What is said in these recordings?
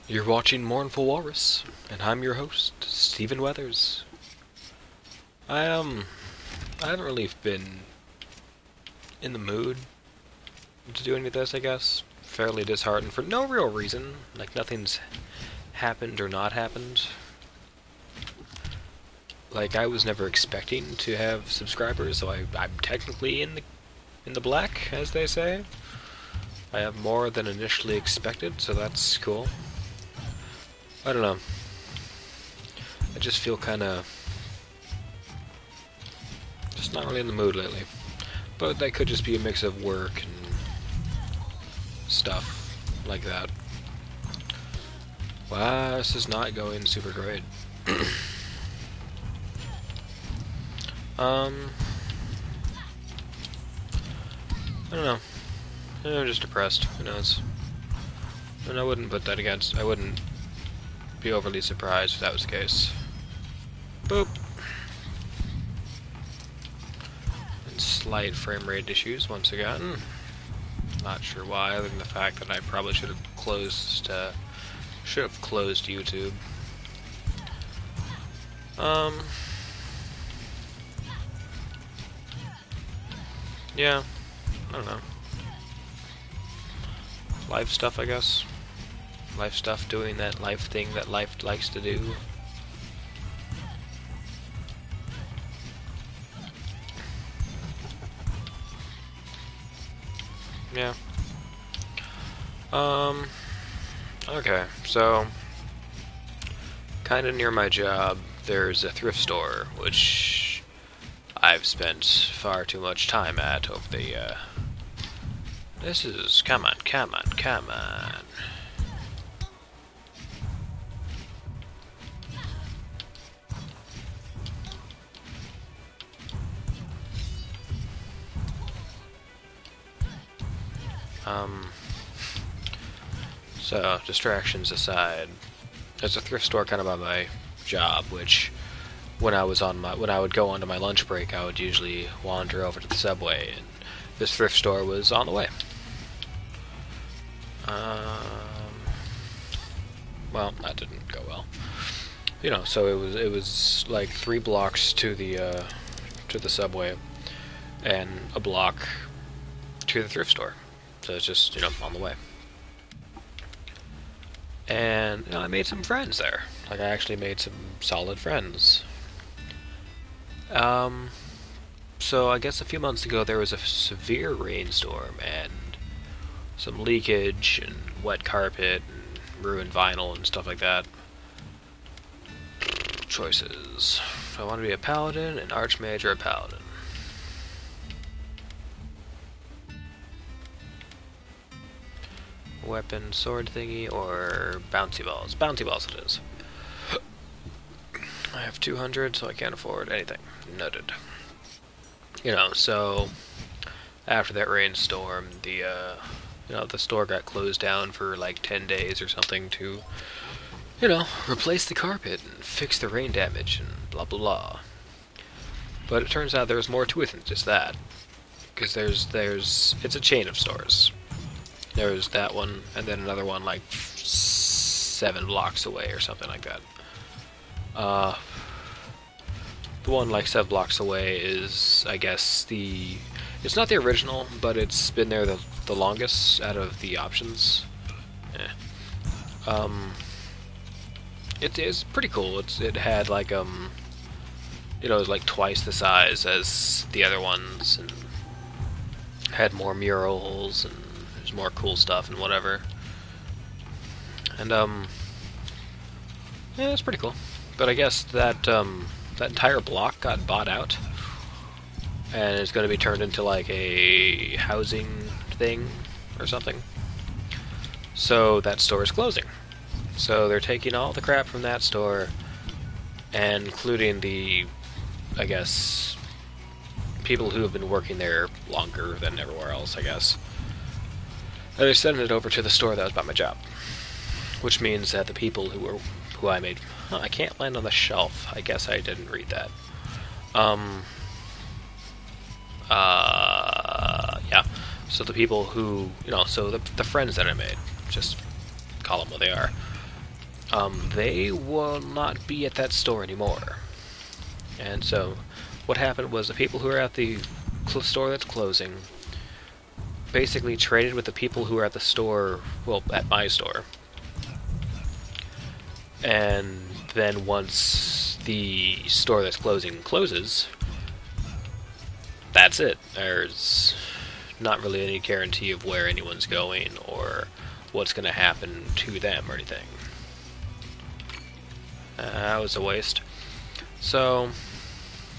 You're watching Mournful Walrus, and I'm your host, Stephen Weathers. I I haven't really been in the mood to do any of this, I guess. Fairly disheartened for no real reason. Like, nothing's happened or not happened. Like, I was never expecting to have subscribers, so I'm technically in the black, as they say. I have more than initially expected, so that's cool. I don't know. I just feel kinda just not really in the mood lately. But that could just be a mix of work and stuff like that. Wow, this is not going super great. I don't know. I'm just depressed. Who knows? And I wouldn't put that against. I wouldn't be overly surprised if that was the case. Boop. And slight frame rate issues once again. Not sure why, other than the fact that I probably should have closed YouTube. Yeah, I don't know. Life stuff, I guess. Life stuff, doing that life thing that life likes to do. Yeah. Okay, so kinda near my job, there's a thrift store, which I've spent far too much time at over the, This is... come on, come on, come on. So, distractions aside, there's a thrift store kind of by my job, which when I would go onto my lunch break, I would usually wander over to the subway, and this thrift store was on the way. Well, that didn't go well. You know, so it was like 3 blocks to the subway, and a block to the thrift store. So it's just, on the way. And I made some friends there. Like, I actually made some solid friends. So I guess a few months ago there was a severe rainstorm and some leakage and wet carpet and ruined vinyl and stuff like that. Choices. I want to be a paladin, an archmage, or a paladin. Weapon, sword thingy, or bouncy balls? Bouncy balls it is. I have 200, so I can't afford anything. Noted. So after that rainstorm, the store got closed down for like 10 days or something to, replace the carpet and fix the rain damage and blah blah blah. But it turns out there's more to it than just that. Because it's a chain of stores. There's that one, and then another one like 7 blocks away or something like that. The one like 7 blocks away is, I guess, it's not the original, but it's been there the longest out of the options. It is pretty cool. It had like it was like twice the size as the other ones, and had more murals and there's more cool stuff and whatever. And yeah, it's pretty cool. But I guess that entire block got bought out, and it's going to be turned into like a housing thing or something. So that store is closing. So they're taking all the crap from that store, and including the, I guess, people who have been working there longer than everywhere else, I guess. And they're sending it over to the store that was by my job. Which means that the people who I made... I can't land on the shelf. I guess I didn't read that. Yeah. So the people who... so the friends that I made, just call them what they are, They will not be at that store anymore. And so, what happened was the people who are at the store that's closing basically traded with the people who are at the store, well, at my store. And then once the store that's closing closes, that's it. There's not really any guarantee of where anyone's going or what's going to happen to them or anything. That was a waste. So,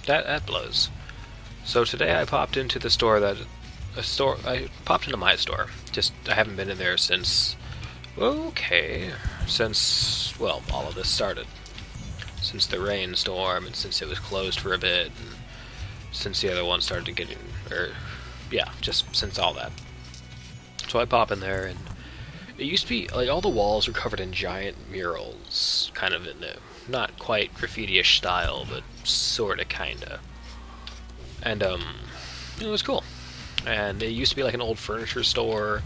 that blows. So today I popped into the store I popped into my store. I haven't been in there since, since, well, all of this started. Since the rainstorm, and since it was closed for a bit, and since the other one started getting, just since all that. So I pop in there, and it used to be, like, all the walls were covered in giant murals, kind of in the, not quite graffiti-ish style, but sorta, kinda. And, it was cool. And it used to be like an old furniture store,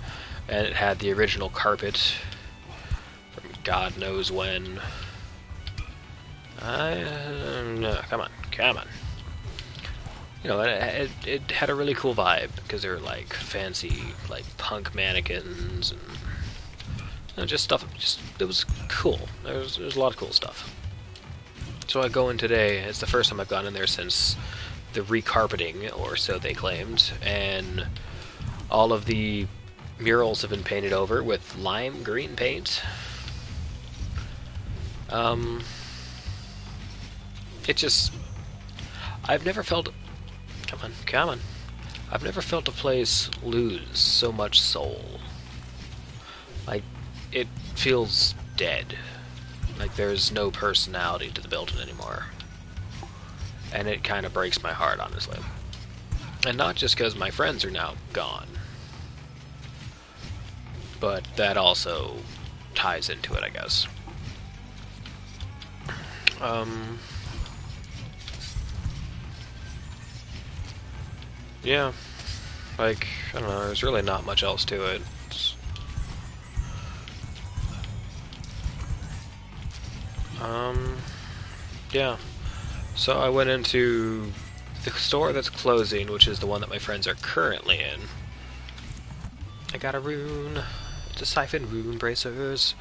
and it had the original carpet from God knows when. No, come on. You know, it had a really cool vibe, because there were, like, fancy, like, punk mannequins, and just stuff, it was cool. There was a lot of cool stuff. So I go in today, it's the first time I've gone in there since the recarpeting, or so they claimed, and all of the murals have been painted over with lime green paint. I've never felt, come on, I've never felt a place lose so much soul. Like, it feels dead. Like, there's no personality to the building anymore. And it kind of breaks my heart, honestly. And not just because my friends are now gone, but that also ties into it, I guess. Yeah, like, I don't know, there's really not much else to it. Yeah. So I went into the store that's closing, which is the one that my friends are currently in. I got a rune. It's a siphon rune bracers.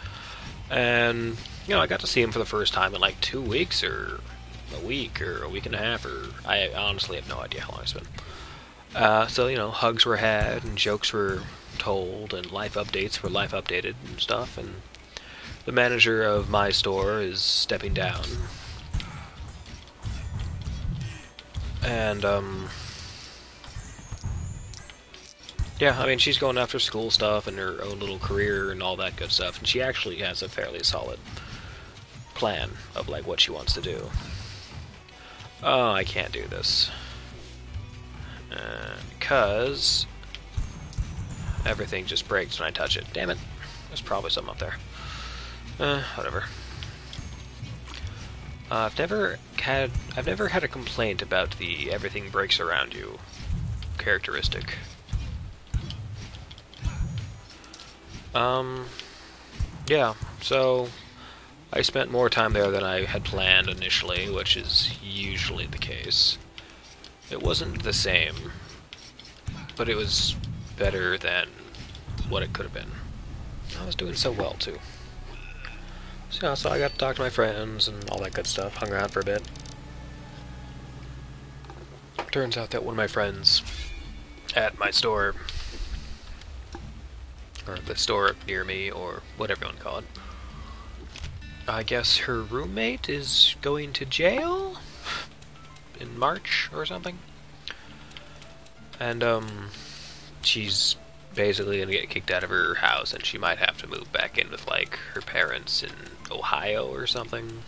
And, you know, I got to see him for the first time in like 2 weeks, or a week and a half, or I honestly have no idea how long it's been. So, you know, hugs were had, and jokes were told, and life updates were life updated and stuff, and the manager of my store is stepping down. And, yeah, I mean, she's going after school stuff and her own little career and all that good stuff, and she actually has a fairly solid plan of, like, what she wants to do. Oh, I can't do this. Because everything just breaks when I touch it. Damn it. There's probably something up there. Whatever. I've never had a complaint about the everything breaks around you characteristic. Yeah, so I spent more time there than I had planned initially, which is usually the case. It wasn't the same, but it was better than what it could have been. I was doing so well, too. So, yeah, so I got to talk to my friends and all that good stuff, hung around for a bit. Turns out that one of my friends at my store, or the store near me, or whatever you want to call it, I guess her roommate is going to jail in March or something. And, she's basically gonna get kicked out of her house, and she might have to move back in with, like, her parents in Ohio or something.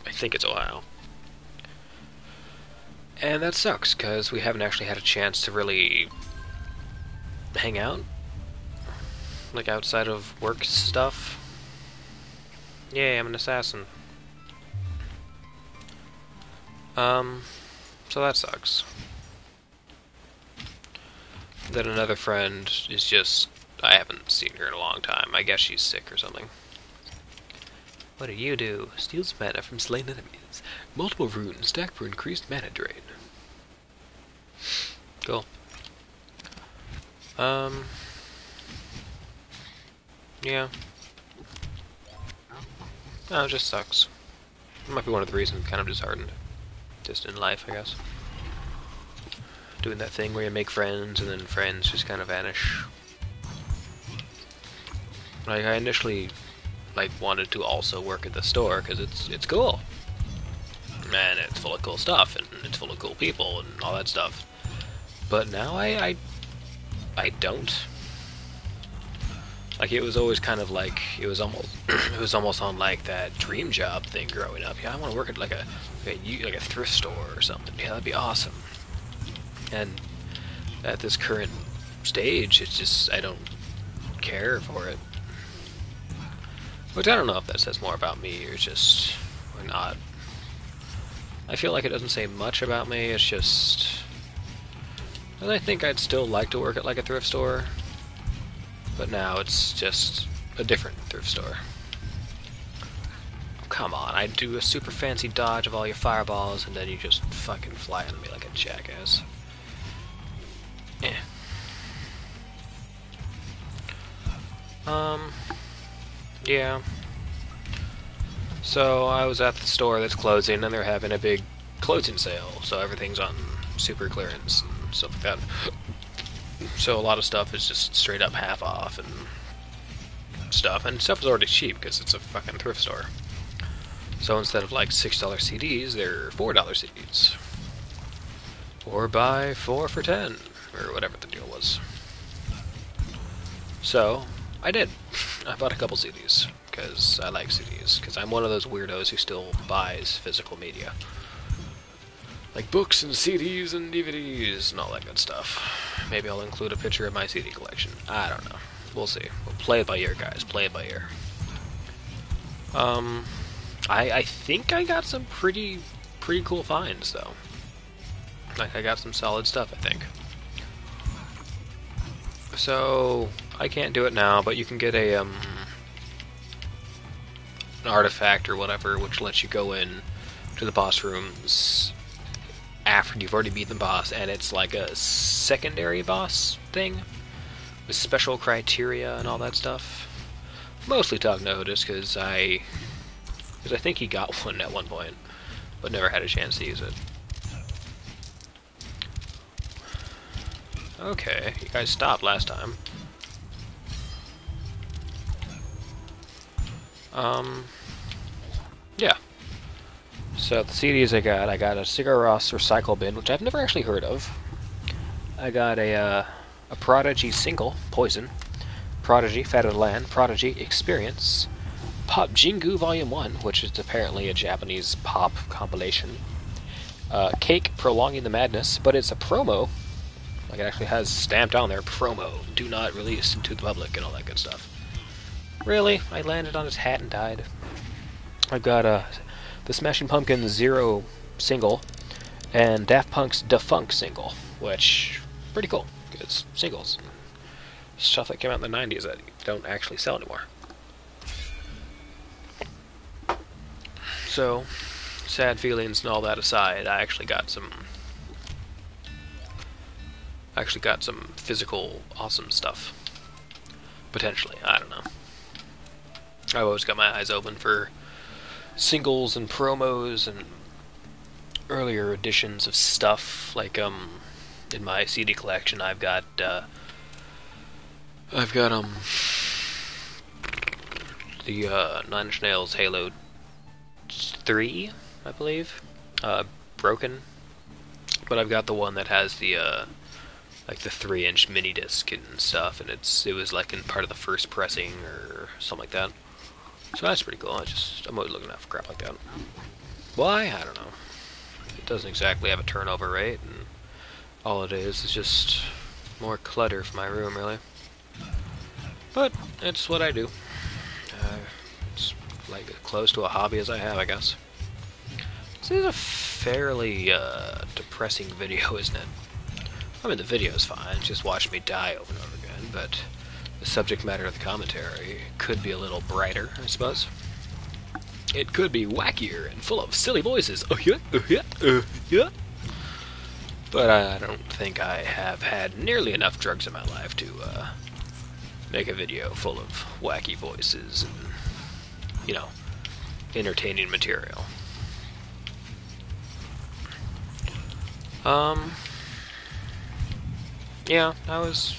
I think it's Ohio. And that sucks, because we haven't actually had a chance to really hang out. Like, outside of work stuff. Yay, I'm an assassin. So that sucks. Then another friend is just, I haven't seen her in a long time. I guess she's sick or something. What do you do? Steals mana from slain enemies. Multiple runes stack for increased mana drain. Cool. Yeah. No, it just sucks. It might be one of the reasons I'm kind of disheartened. Just in life, I guess. Doing that thing where you make friends and then friends just kind of vanish. Like, I initially, like, wanted to also work at the store because it's cool. And it's full of cool stuff and it's full of cool people and all that stuff. But now I don't. Like, it was always kind of like, it was almost on like that dream job thing growing up. Yeah, I want to work at like a thrift store or something. Yeah, that'd be awesome. And at this current stage, it's just, I don't care for it. Which I don't know if that says more about me or just, or not. I feel like it doesn't say much about me, it's just, and I think I'd still like to work at like a thrift store. But now it's just a different thrift store. Come on, I'd do a super fancy dodge of all your fireballs, and then you just fucking fly on me like a jackass. Eh. Yeah. So I was at the store that's closing, and they're having a big closing sale, so everything's on super clearance and stuff like that. So a lot of stuff is just straight up half off and stuff is already cheap because it's a fucking thrift store. So instead of like $6 CDs, they're $4 CDs. Or buy 4 for 10, or whatever the deal was. So, I did. I bought a couple CDs, because I like CDs, because I'm one of those weirdos who still buys physical media. Like books and CDs and DVDs and all that good stuff. Maybe I'll include a picture of my CD collection. I don't know. We'll see. We'll play it by ear, guys. Play it by ear. I think I got some pretty cool finds, though. Like, I got some solid stuff, I think. So, I can't do it now, but you can get a, an artifact or whatever, which lets you go in to the boss rooms after you've already beaten the boss, and it's like a secondary boss thing with special criteria and all that stuff. Mostly took notice because I think he got one at one point, but never had a chance to use it. Okay, you guys stopped last time. Yeah. So the CDs I got a Sigur Rós Recycle Bin, which I've never actually heard of. I got a Prodigy single, Poison, Prodigy, Fat of the Land, Prodigy, Experience, Pop Jingu Volume 1, which is apparently a Japanese pop compilation, Cake, Prolonging the Madness, but it's a promo. Like, it actually has stamped on there, promo, do not release into the public, and all that good stuff. Really? I landed on his hat and died. I've got the Smashing Pumpkins Zero single, and Daft Punk's Defunk single, which, pretty cool, because singles, stuff that came out in the 90s that don't actually sell anymore. So, sad feelings and all that aside, I actually got some physical awesome stuff. Potentially, I don't know. I've always got my eyes open for singles and promos and earlier editions of stuff. Like, in my CD collection, I've got the Nine Inch Nails Halo 3, I believe, broken. But I've got the one that has the like the 3-inch mini disc and stuff, and it was like in part of the first pressing or something like that. So that's pretty cool. I'm always looking out for crap like that. Why? I don't know. It doesn't exactly have a turnover rate, and all it is just more clutter for my room, really. But it's what I do. It's like as close to a hobby as I have, I guess. This is a fairly depressing video, isn't it? I mean, the video's fine, just watch me die over and over again, but the subject matter of the commentary could be a little brighter, I suppose. It could be wackier and full of silly voices. Oh yeah, yeah. But I don't think I have had nearly enough drugs in my life to make a video full of wacky voices and, you know, entertaining material. Yeah, that was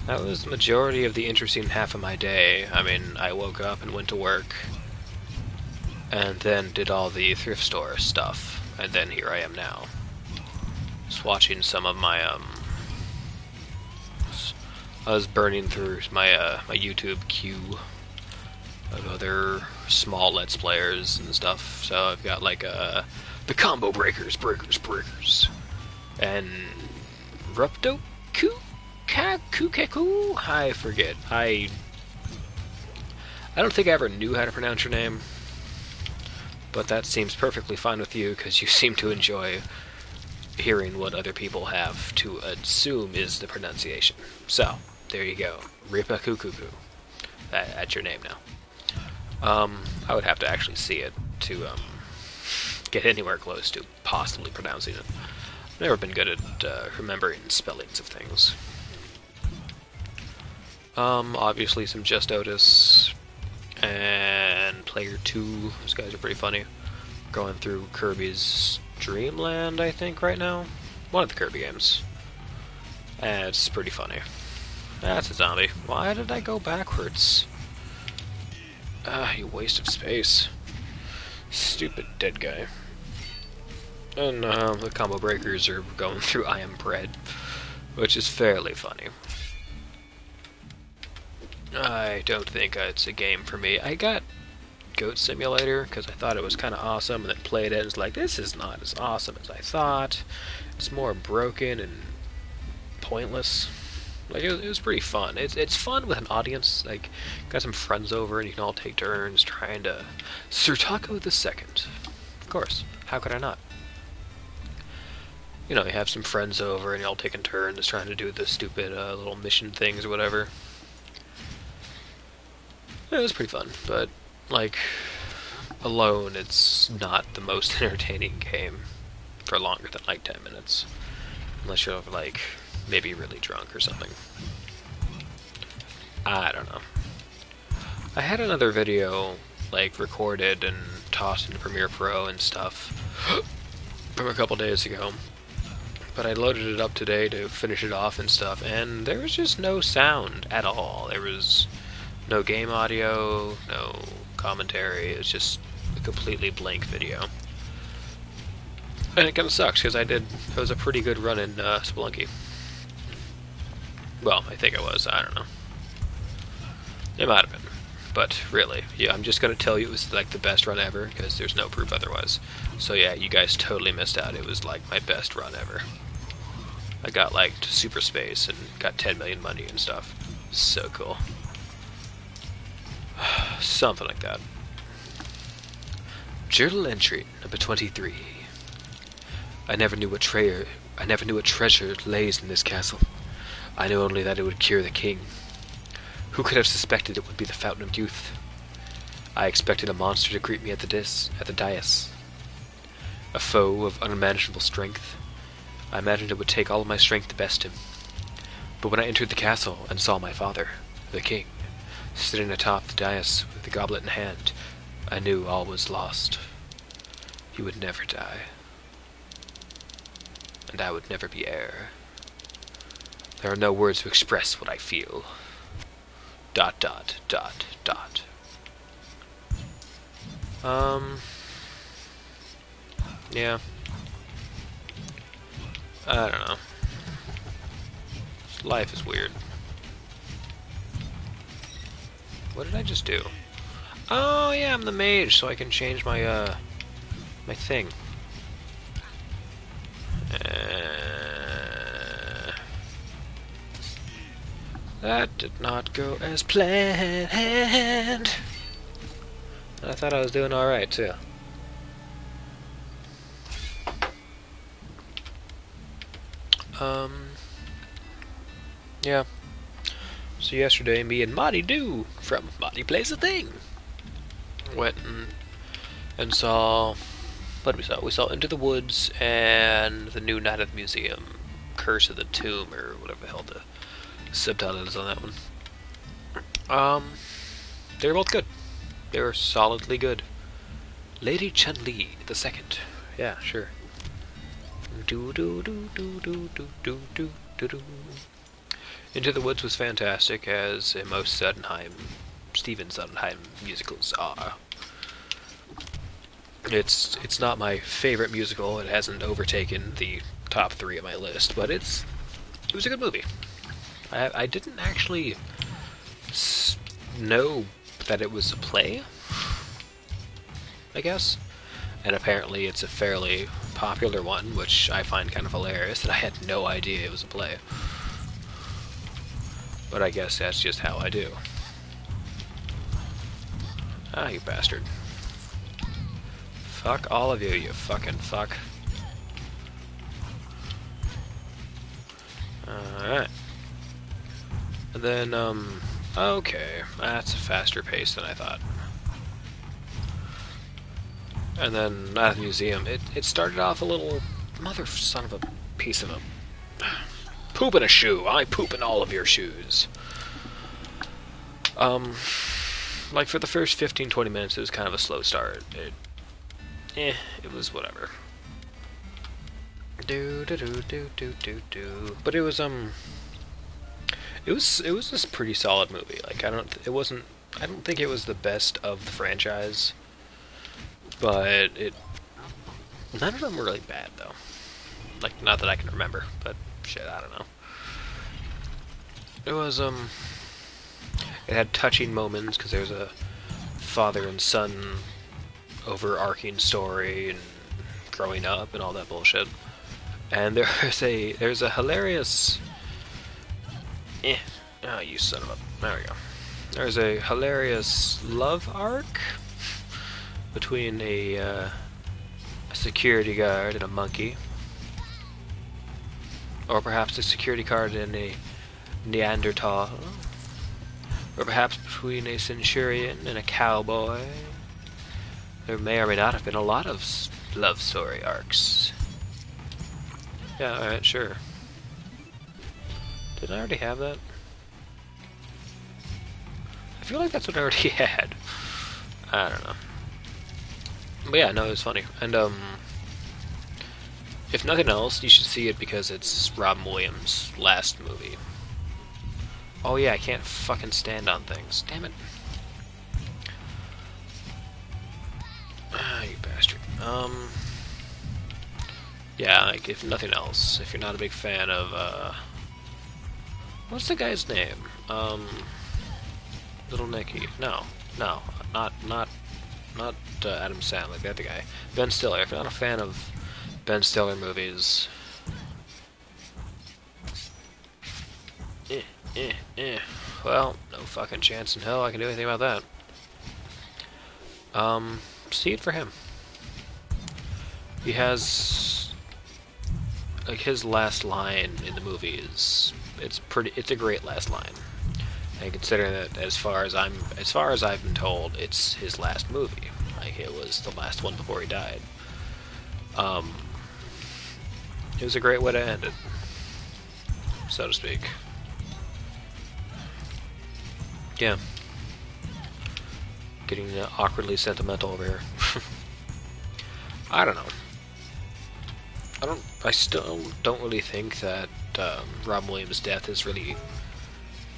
the majority of the interesting half of my day. I mean, I woke up and went to work, and then did all the thrift store stuff, and then here I am now. Just watching some of my, I was burning through my, my YouTube queue of other small Let's Players and stuff. So I've got, like, the Combo Breakers, and Rupto Kukeku? I forget. I don't think I ever knew how to pronounce your name, but that seems perfectly fine with you, because you seem to enjoy hearing what other people have to assume is the pronunciation. So, there you go. Ripa Kukuku. That's your name now. I would have to actually see it to get anywhere close to possibly pronouncing it. I've never been good at remembering spellings of things. Obviously some Just Otis and Player 2. Those guys are pretty funny. Going through Kirby's Dreamland, I think, right now. One of the Kirby games. And it's pretty funny. That's a zombie. Why did I go backwards? You waste of space. Stupid dead guy. And the Combo Breakers are going through I Am Bread, which is fairly funny. I don't think it's a game for me. I got Goat Simulator because I thought it was kind of awesome, and then played it and was like, this is not as awesome as I thought. It's more broken and pointless. Like, it was pretty fun. It's fun with an audience. Like, got some friends over and you can all take turns trying to Sir Taco the Second. Of course. How could I not? You know, you have some friends over and you're all taking turns trying to do the stupid little mission things or whatever. It was pretty fun, but, like, alone, it's not the most entertaining game for longer than, like, 10 minutes. Unless you're, like, maybe really drunk or something. I don't know. I had another video, like, recorded and tossed into Premiere Pro and stuff from a couple days ago. But I loaded it up today to finish it off and stuff, and there was just no sound at all. There was no game audio, no commentary. It was just a completely blank video. And it kind of sucks, because it was a pretty good run in Spelunky. Well, I think it was, I don't know. It might have been. But really, yeah, I'm just going to tell you it was like the best run ever, because there's no proof otherwise. So yeah, you guys totally missed out. It was like my best run ever. I got like to super space and got 10 million money and stuff. So cool. Something like that. Journal entry number 23. I never knew what treasure lays in this castle. I knew only that it would cure the king. Who could have suspected it would be the Fountain of Youth? I expected a monster to greet me at the dais. A foe of unmanageable strength. I imagined it would take all of my strength to best him. But when I entered the castle and saw my father, the king, sitting atop the dais with the goblet in hand, I knew all was lost. He would never die. And I would never be heir. There are no words to express what I feel. ... Yeah. I don't know. Life is weird. What did I just do? Oh yeah, I'm the mage, so I can change my my thing. That did not go as planned. I thought I was doing alright, too. Yeah. So yesterday, me and Marty Do from Marty Plays a Thing Went and saw... What did we saw? We saw Into the Woods and The New Night at the Museum. Curse of the Tomb, or whatever the hell the subtitle is on that one. They were both good. They were solidly good. Lady Chun-Li, the second. Yeah, sure. Into the Woods was fantastic, as most Stephen Sondheim musicals are. It's not my favorite musical. It hasn't overtaken the top 3 of my list, but it was a good movie. I didn't actually know that it was a play, I guess. And apparently it's a fairly popular one, which I find kind of hilarious, that I had no idea it was a play. But I guess that's just how I do. Ah, you bastard. Fuck all of you, you fucking fuck. Alright. And then, okay. That's a faster pace than I thought. And then, at the museum, it started off a little... Mother son of a piece of a... Poop in a shoe. I poop in all of your shoes. Like, for the first 15-20 minutes, it was kind of a slow start. It was whatever. But it was this pretty solid movie. Like, I don't think it was the best of the franchise, but none of them were really bad though. Like, not that I can remember, but shit, I don't know. It was it had touching moments because there's a father and son overarching story and growing up and all that bullshit. And there's a hilarious... Oh, you son of a... There we go. There's a hilarious love arc between a security guard and a monkey. Or perhaps a security guard and a Neanderthal. Or perhaps between a centurion and a cowboy. There may or may not have been a lot of love story arcs. Yeah, alright, sure. Did I already have that? I feel like that's what I already had. I don't know. But yeah, no, it was funny. And, if nothing else, you should see it because it's Robin Williams' last movie. Oh yeah, I can't fucking stand on things. Damn it. Ah, you bastard. Yeah, like, if nothing else, if you're not a big fan of, what's the guy's name? Little Nicky. No, not Adam Sandler, the other guy. Ben Stiller. If you're not a fan of Ben Stiller movies, well, no fucking chance in hell I can do anything about that. See it for him. He has, like, his last line in the movie is, it's a great last line. And considering that, as far as I've been told, it's his last movie. Like, it was the last one before he died. It was a great way to end it, so to speak. Yeah. Getting awkwardly sentimental over here. I don't know. I still don't really think that Robin Williams' death is really...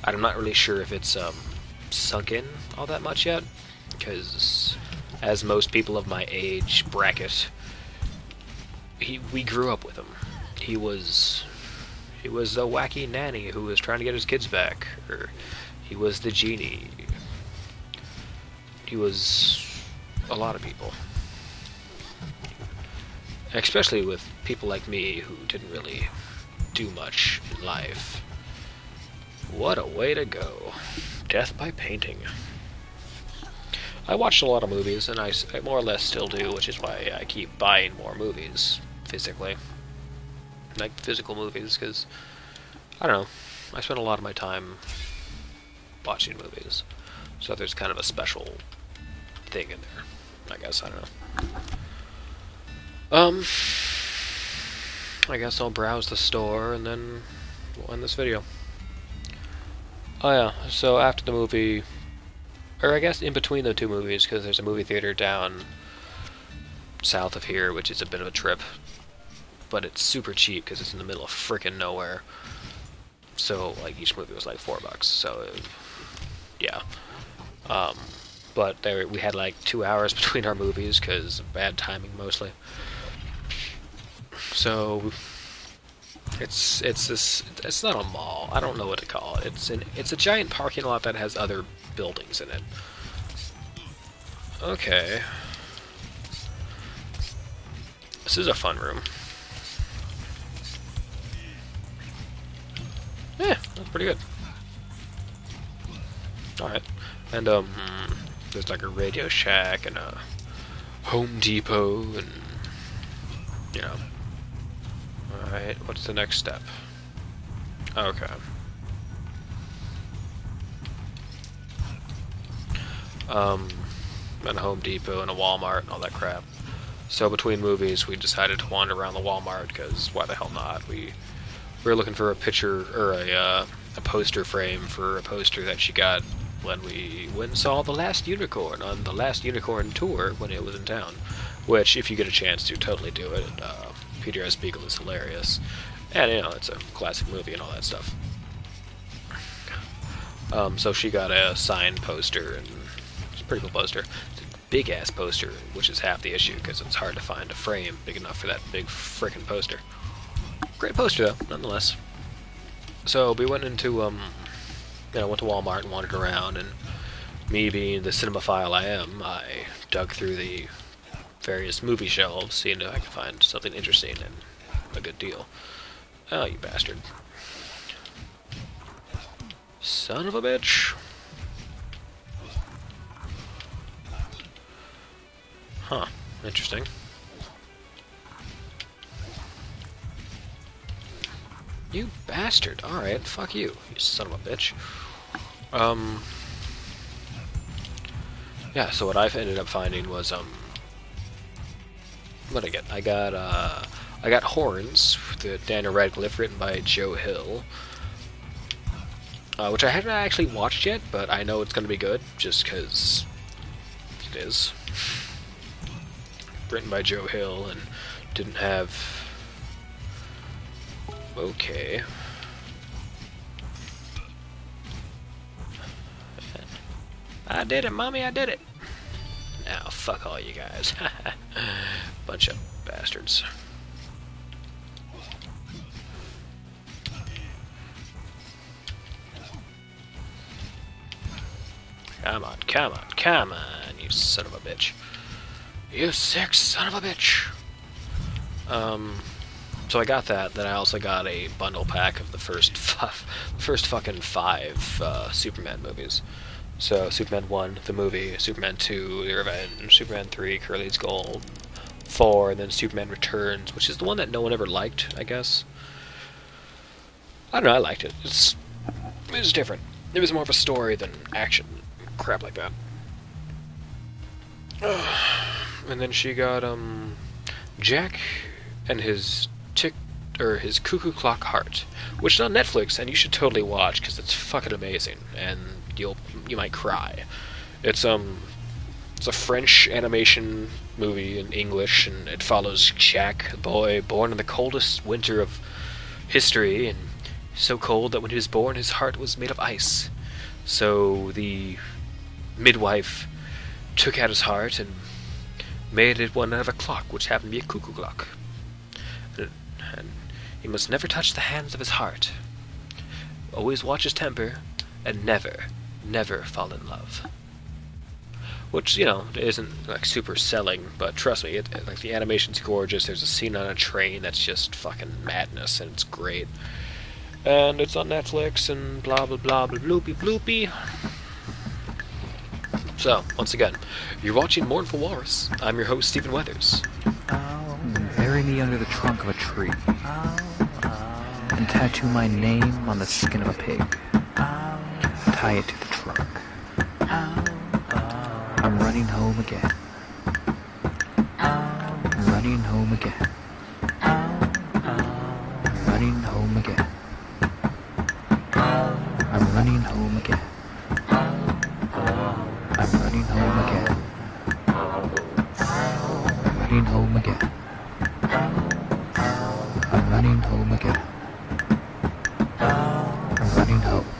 I'm not really sure if it's sunk in all that much yet, because as most people of my age bracket, we grew up with him. He was a wacky nanny who was trying to get his kids back, or he was the genie. He was a lot of people. Especially with people like me who didn't really do much in life. What a way to go. Death by painting. I watched a lot of movies, and I more or less still do, which is why I keep buying more movies physically. Like physical movies, because, I don't know, I spend a lot of my time watching movies. So there's kind of a special thing in there. I guess, I don't know. I guess I'll browse the store and then we'll end this video. Oh yeah, so after the movie, or I guess in between the two movies, because there's a movie theater down south of here, which is a bit of a trip, but it's super cheap because it's in the middle of frickin' nowhere. So like each movie was like $4, so yeah. But we had like 2 hours between our movies because of bad timing mostly. So it's not a mall. I don't know what to call it. It's a giant parking lot that has other buildings in it. Okay. This is a fun room. Yeah, that's pretty good. Alright. And there's like a Radio Shack and a Home Depot and you know. Alright, what's the next step? Okay. And a Home Depot and a Walmart and all that crap. So between movies, we decided to wander around the Walmart because why the hell not? We were looking for a picture or a poster frame for a poster that she got when we went and saw The Last Unicorn on the Last Unicorn tour when it was in town. Which, if you get a chance to, totally do it. Peter S. Beagle is hilarious, and you know it's a classic movie and all that stuff. So she got a signed poster, and it's a pretty cool poster. It's a big ass poster, which is half the issue because it's hard to find a frame big enough for that big frickin' poster. Great poster though, nonetheless. So we went into went to Walmart and wandered around, and me being the cinemaphile I am, I dug through the various movie shelves, seeing if I could find something interesting and a good deal. Oh, you bastard. Son of a bitch. Huh, interesting. You bastard. Alright, fuck you, you son of a bitch. Yeah, so what I've ended up finding was, what did I get? I got Horns, the Daniel Radcliffe, written by Joe Hill, which I haven't actually watched yet, but I know it's going to be good, just because it is. Written by Joe Hill, and didn't have... Okay. I did it, Mommy, I did it! Now, fuck all you guys. Bunch of bastards. Come on, come on, come on, you son of a bitch. You sick son of a bitch! So I got that, then I also got a bundle pack of the first fucking 5 Superman movies. So, Superman 1, the movie, Superman 2, The Revenge, Superman 3, Curly's Gold, 4, and then Superman Returns, which is the one that no one ever liked, I guess. I don't know, I liked it. It was different. It was more of a story than action, crap like that. And then she got, Jack and his his Cuckoo Clock Heart, which is on Netflix, and you should totally watch, because it's fucking amazing, and you might cry. It's a French animation movie in English, and it follows Jack, a boy born in the coldest winter of history, and so cold that when he was born his heart was made of ice. So the midwife took out his heart and made it one out of a clock, which happened to be a cuckoo clock. And he must never touch the hands of his heart, always watch his temper, and never, never fall in love. Which, you know, isn't like super selling, but trust me, like the animation's gorgeous. There's a scene on a train that's just fucking madness, and it's great. And it's on Netflix, and blah blah blah blah bloopy bloopy. So, once again, you're watching Mournful Walrus. I'm your host, Stephen Weathers. Bury me under the trunk of a tree, and tattoo my name on the skin of a pig. Tie it to the trunk. I'm I'm running home again. I'm running home again. I'm running home again. I'm running home again. I'm running home again. I'm running home again. I'm running home again. I'm running home.